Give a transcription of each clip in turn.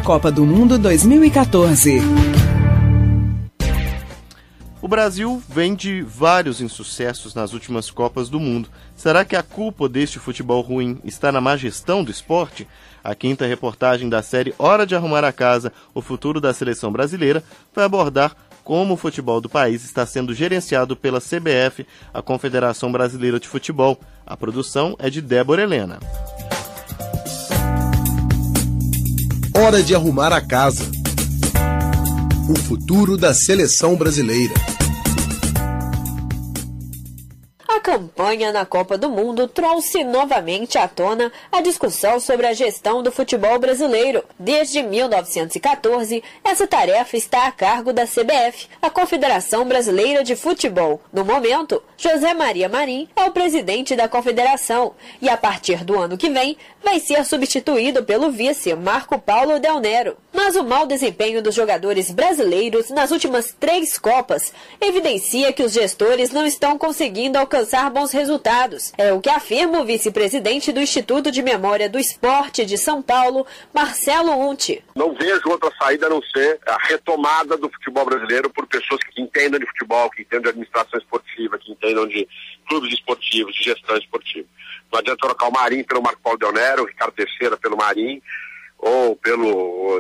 Copa do Mundo 2014. O Brasil vem de vários insucessos nas últimas Copas do Mundo. Será que a culpa deste futebol ruim está na má gestão do esporte? A quinta reportagem da série Hora de Arrumar a Casa, o futuro da seleção brasileira, vai abordar como o futebol do país está sendo gerenciado pela CBF, a Confederação Brasileira de Futebol. A produção é de Débora Helena. Hora de Arrumar a Casa. O futuro da seleção brasileira. A campanha na Copa do Mundo trouxe novamente à tona a discussão sobre a gestão do futebol brasileiro. Desde 1914, essa tarefa está a cargo da CBF, a Confederação Brasileira de Futebol. No momento, José Maria Marim é o presidente da confederação e, a partir do ano que vem, vai ser substituído pelo vice Marco Paulo Del Nero. Mas o mau desempenho dos jogadores brasileiros nas últimas 3 Copas evidencia que os gestores não estão conseguindo alcançar bons resultados. É o que afirma o vice-presidente do Instituto de Memória do Esporte de São Paulo, Marcelo Unti. Não vejo outra saída a não ser a retomada do futebol brasileiro por pessoas que entendam de futebol, que entendam de administração esportiva, que entendam de clubes esportivos, de gestão esportiva. Não adianta trocar o Marim pelo Marco Paulo Del Nero, o Ricardo Teixeira pelo Marim, ou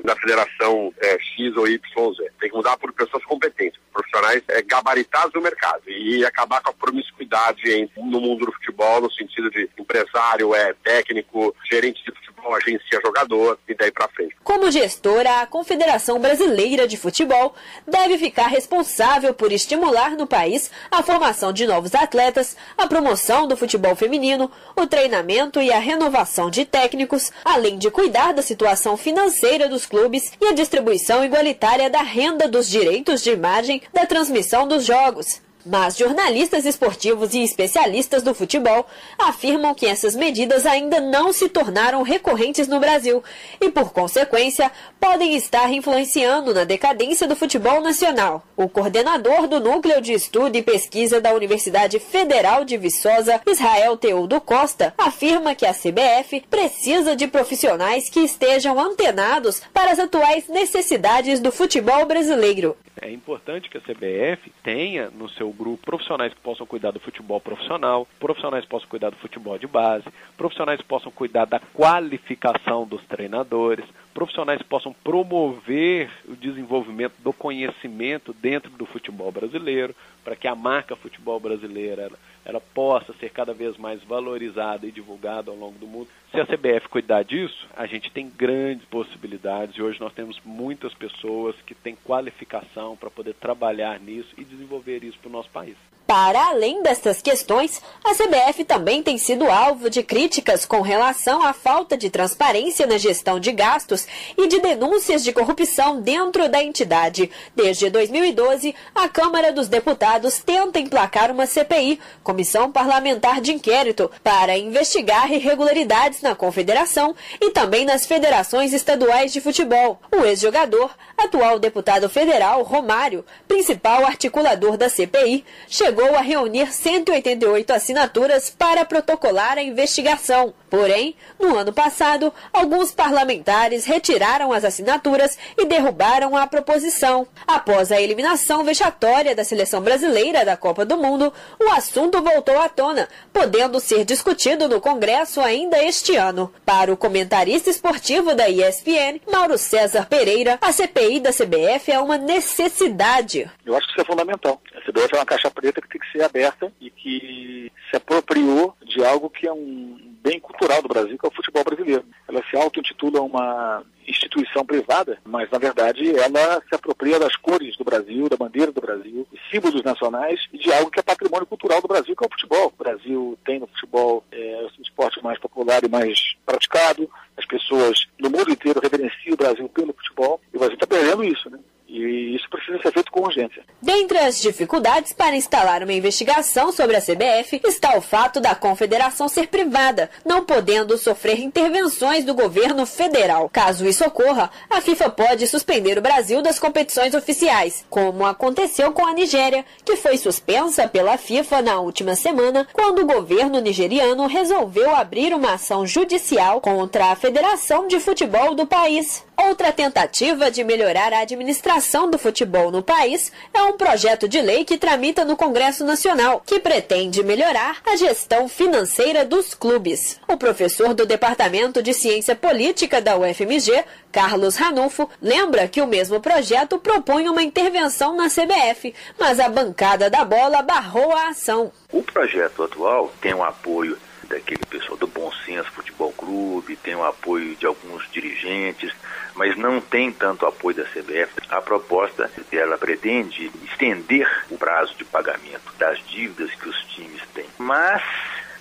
na federação X ou Y, Z. Tem que mudar por pessoas competentes, profissionais gabaritados no mercado e acabar com a promiscuidade no mundo do futebol, no sentido de empresário, técnico, gerente de futebol, agencia jogador e daí pra frente. Como gestora, a Confederação Brasileira de Futebol deve ficar responsável por estimular no país a formação de novos atletas, a promoção do futebol feminino, o treinamento e a renovação de técnicos, além de cuidar da situação financeira dos clubes e a distribuição igualitária da renda dos direitos de imagem da transmissão dos jogos. Mas jornalistas esportivos e especialistas do futebol afirmam que essas medidas ainda não se tornaram recorrentes no Brasil e, por consequência, podem estar influenciando na decadência do futebol nacional. O coordenador do Núcleo de Estudo e Pesquisa da Universidade Federal de Viçosa, Israel Teudo Costa, afirma que a CBF precisa de profissionais que estejam antenados para as atuais necessidades do futebol brasileiro. É importante que a CBF tenha no seu grupo profissionais que possam cuidar do futebol profissional, profissionais que possam cuidar do futebol de base, profissionais que possam cuidar da qualificação dos treinadores, profissionais que possam promover o desenvolvimento do conhecimento dentro do futebol brasileiro, para que a marca futebol brasileira ela possa ser cada vez mais valorizada e divulgada ao longo do mundo. Se a CBF cuidar disso, a gente tem grandes possibilidades e hoje nós temos muitas pessoas que têm qualificação para poder trabalhar nisso e desenvolver isso para o nosso país. Para além destas questões, a CBF também tem sido alvo de críticas com relação à falta de transparência na gestão de gastos e de denúncias de corrupção dentro da entidade. Desde 2012, a Câmara dos Deputados tenta emplacar uma CPI, Comissão Parlamentar de Inquérito, para investigar irregularidades na Confederação e também nas federações estaduais de futebol. O ex-jogador, atual deputado federal Romário, principal articulador da CPI, chegou a reunir 188 assinaturas para protocolar a investigação. Porém, no ano passado, alguns parlamentares retiraram as assinaturas e derrubaram a proposição. Após a eliminação vexatória da seleção brasileira da Copa do Mundo, o assunto voltou à tona, podendo ser discutido no Congresso ainda este ano. Para o comentarista esportivo da ESPN, Mauro César Pereira, a CPI da CBF é uma necessidade. Eu acho que isso é fundamental. A CBF é uma caixa preta que tem que ser aberta e que se apropriou de algo que é um bem cultural do Brasil, que é o futebol brasileiro. Ela se auto-intitula uma instituição privada, mas na verdade ela se apropria das cores do Brasil, da bandeira do Brasil, de símbolos nacionais e de algo que é patrimônio cultural do Brasil, que é o futebol. O Brasil tem no futebol o esporte mais popular e mais praticado, as pessoas no mundo inteiro reverenciam o Brasil pelo futebol e o Brasil está perdendo isso, né? E isso precisa ser feito com urgência. Dentre as dificuldades para instalar uma investigação sobre a CBF está o fato da confederação ser privada, não podendo sofrer intervenções do governo federal. Caso isso ocorra, a FIFA pode suspender o Brasil das competições oficiais, como aconteceu com a Nigéria, que foi suspensa pela FIFA na última semana, quando o governo nigeriano resolveu abrir uma ação judicial contra a Federação de Futebol do país. Outra tentativa de melhorar a administração do futebol no país é um projeto de lei que tramita no Congresso Nacional, que pretende melhorar a gestão financeira dos clubes. O professor do Departamento de Ciência Política da UFMG, Carlos Ranulfo, lembra que o mesmo projeto propõe uma intervenção na CBF, mas a bancada da bola barrou a ação. O projeto atual tem um apoio daquele pessoal do Bom Senso Futebol Clube, tem o apoio de alguns dirigentes, mas não tem tanto apoio da CBF. A proposta, ela pretende estender o prazo de pagamento das dívidas que os times têm, mas,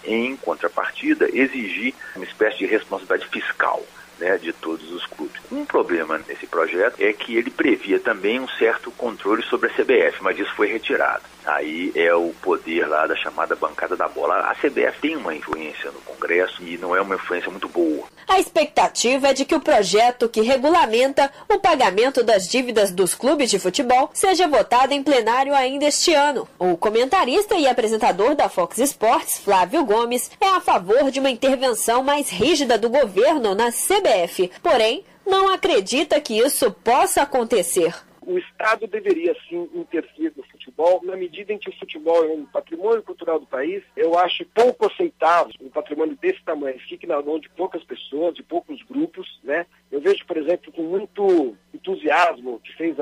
em contrapartida, exigir uma espécie de responsabilidade fiscal, né, de todos os clubes. Um problema nesse projeto é que ele previa também um certo controle sobre a CBF, mas isso foi retirado. Aí é o poder lá da chamada bancada da bola. A CBF tem uma influência no Congresso e não é uma influência muito boa. A expectativa é de que o projeto que regulamenta o pagamento das dívidas dos clubes de futebol seja votado em plenário ainda este ano. O comentarista e apresentador da Fox Sports, Flávio Gomes, é a favor de uma intervenção mais rígida do governo na CBF, porém não acredita que isso possa acontecer. O Estado deveria, sim, intervir no futebol, na medida em que o futebol é um patrimônio cultural do país. Eu acho pouco aceitável um patrimônio desse tamanho fique na mão de poucas pessoas, de poucos grupos, né? Eu vejo, por exemplo, com muito entusiasmo que fez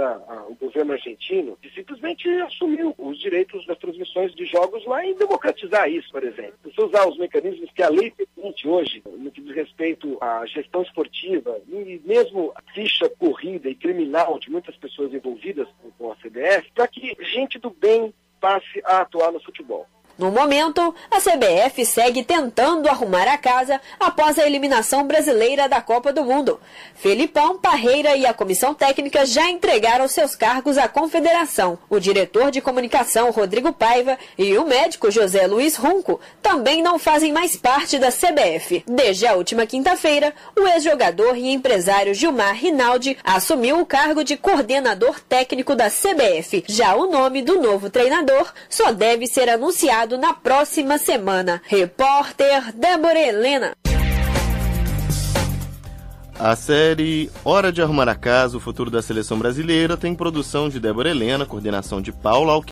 o governo argentino, de simplesmente assumir os direitos das transmissões de jogos lá e democratizar isso, por exemplo. Você usar os mecanismos que a lei permite hoje, no que diz respeito à gestão esportiva, e mesmo a ficha corrida e criminal de muitas pessoas envolvidas com a CBF, para que gente do bem passe a atuar no futebol. No momento, a CBF segue tentando arrumar a casa após a eliminação brasileira da Copa do Mundo. Felipão, Parreira e a comissão técnica já entregaram seus cargos à confederação. O diretor de comunicação, Rodrigo Paiva, e o médico José Luiz Runco também não fazem mais parte da CBF. Desde a última quinta-feira, o ex-jogador e empresário Gilmar Rinaldi assumiu o cargo de coordenador técnico da CBF. Já o nome do novo treinador só deve ser anunciado na próxima semana. Repórter Débora Helena. A série Hora de Arrumar a Casa, o futuro da seleção brasileira, tem produção de Débora Helena, coordenação de Paula Alquim.